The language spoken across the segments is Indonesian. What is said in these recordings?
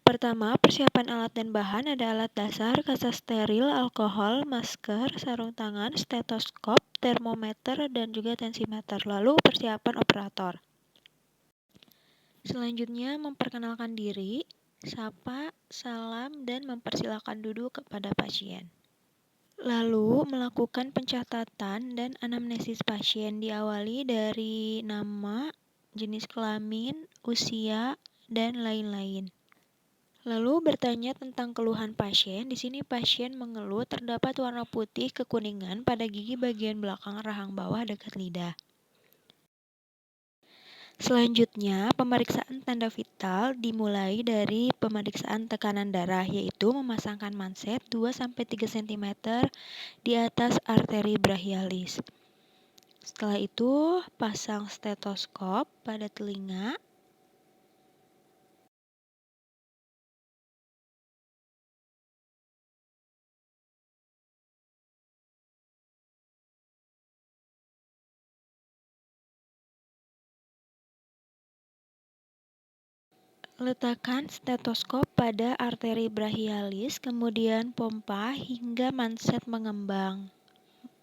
Pertama, persiapan alat dan bahan ada alat dasar, kasa steril, alkohol, masker, sarung tangan, stetoskop, termometer, dan juga tensimeter. Lalu persiapan operator. Selanjutnya, memperkenalkan diri, sapa, salam, dan mempersilakan duduk kepada pasien. Lalu, melakukan pencatatan dan anamnesis pasien diawali dari nama, jenis kelamin, usia, dan lain-lain. Lalu bertanya tentang keluhan pasien. Di sini pasien mengeluh terdapat warna putih kekuningan pada gigi bagian belakang rahang bawah dekat lidah. Selanjutnya, pemeriksaan tanda vital dimulai dari pemeriksaan tekanan darah, yaitu memasangkan manset 2-3 cm di atas arteri brachialis. Setelah itu, pasang stetoskop pada telinga. Letakkan stetoskop pada arteri brachialis, kemudian pompa hingga manset mengembang.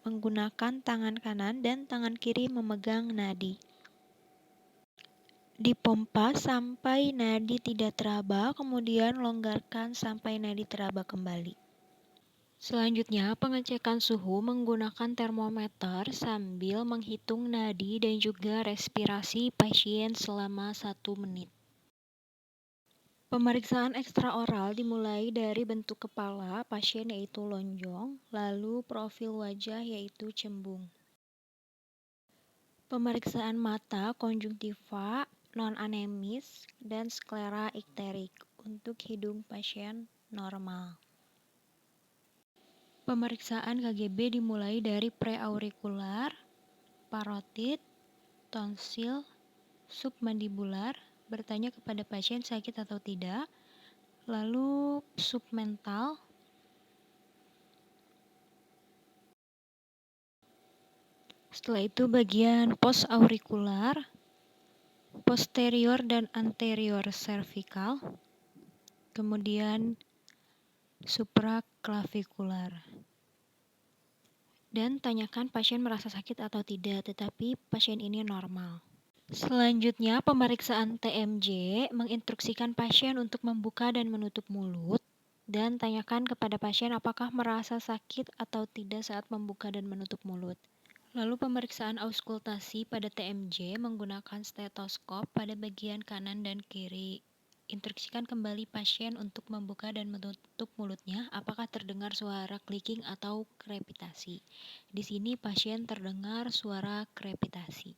Menggunakan tangan kanan dan tangan kiri memegang nadi. Dipompa sampai nadi tidak teraba, kemudian longgarkan sampai nadi teraba kembali. Selanjutnya, pengecekan suhu menggunakan termometer sambil menghitung nadi dan juga respirasi pasien selama 1 menit. Pemeriksaan ekstraoral dimulai dari bentuk kepala pasien yaitu lonjong, lalu profil wajah yaitu cembung. Pemeriksaan mata konjungtiva, non-anemis, dan sklera ikterik untuk hidung pasien normal. Pemeriksaan KGB dimulai dari preaurikular, parotid, tonsil, submandibular, bertanya kepada pasien sakit atau tidak, lalu submental, setelah itu bagian posaurikular, posterior dan anterior cervical, kemudian supraklavikular. Dan tanyakan pasien merasa sakit atau tidak, tetapi pasien ini normal. Selanjutnya, pemeriksaan TMJ menginstruksikan pasien untuk membuka dan menutup mulut dan tanyakan kepada pasien apakah merasa sakit atau tidak saat membuka dan menutup mulut. Lalu pemeriksaan auskultasi pada TMJ menggunakan stetoskop pada bagian kanan dan kiri. Instruksikan kembali pasien untuk membuka dan menutup mulutnya apakah terdengar suara clicking atau krepitasi. Di sini pasien terdengar suara krepitasi.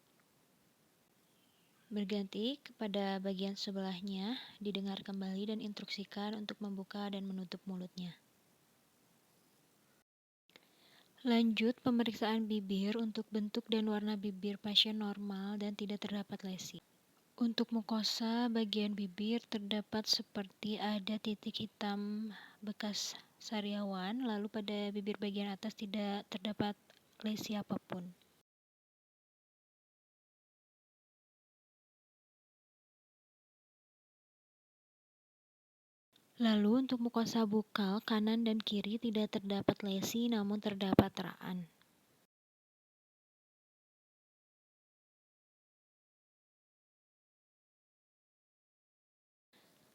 Berganti kepada bagian sebelahnya, didengar kembali dan instruksikan untuk membuka dan menutup mulutnya. Lanjut, pemeriksaan bibir untuk bentuk dan warna bibir pasien normal dan tidak terdapat lesi. Untuk mukosa bagian bibir terdapat seperti ada titik hitam bekas sariawan, lalu pada bibir bagian atas tidak terdapat lesi apapun. Lalu untuk mukosa bukal kanan dan kiri tidak terdapat lesi namun terdapat raan.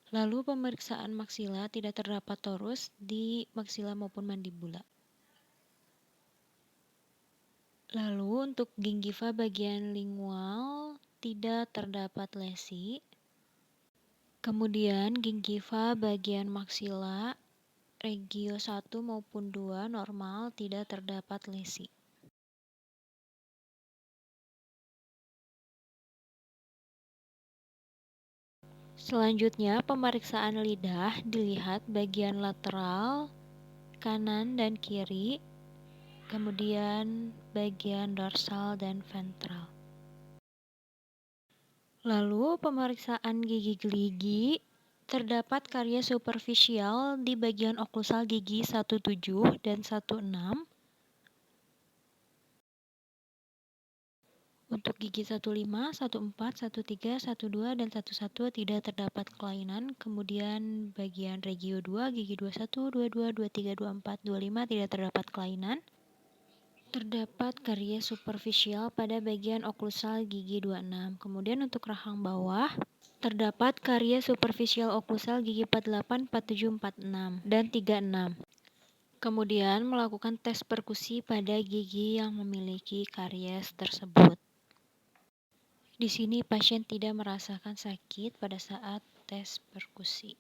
Lalu pemeriksaan maksila tidak terdapat torus di maksila maupun mandibula. Lalu untuk gingiva bagian lingual tidak terdapat lesi. Kemudian gingiva bagian maksila regio 1 maupun 2 normal tidak terdapat lesi. Selanjutnya pemeriksaan lidah dilihat bagian lateral, kanan dan kiri, kemudian bagian dorsal dan ventral. Lalu pemeriksaan gigi geligi terdapat karies superficial di bagian oklusal gigi 17 dan 16. Untuk gigi 15, 14, 13, 12, dan 11 tidak terdapat kelainan. Kemudian bagian regio 2, gigi 21, 22, 23, 24, 25 tidak terdapat kelainan. Terdapat karies superficial pada bagian oklusal gigi 26. Kemudian untuk rahang bawah, terdapat karies superficial oklusal gigi 48, 47, 46, dan 36. Kemudian melakukan tes perkusi pada gigi yang memiliki karies tersebut. Di sini pasien tidak merasakan sakit pada saat tes perkusi.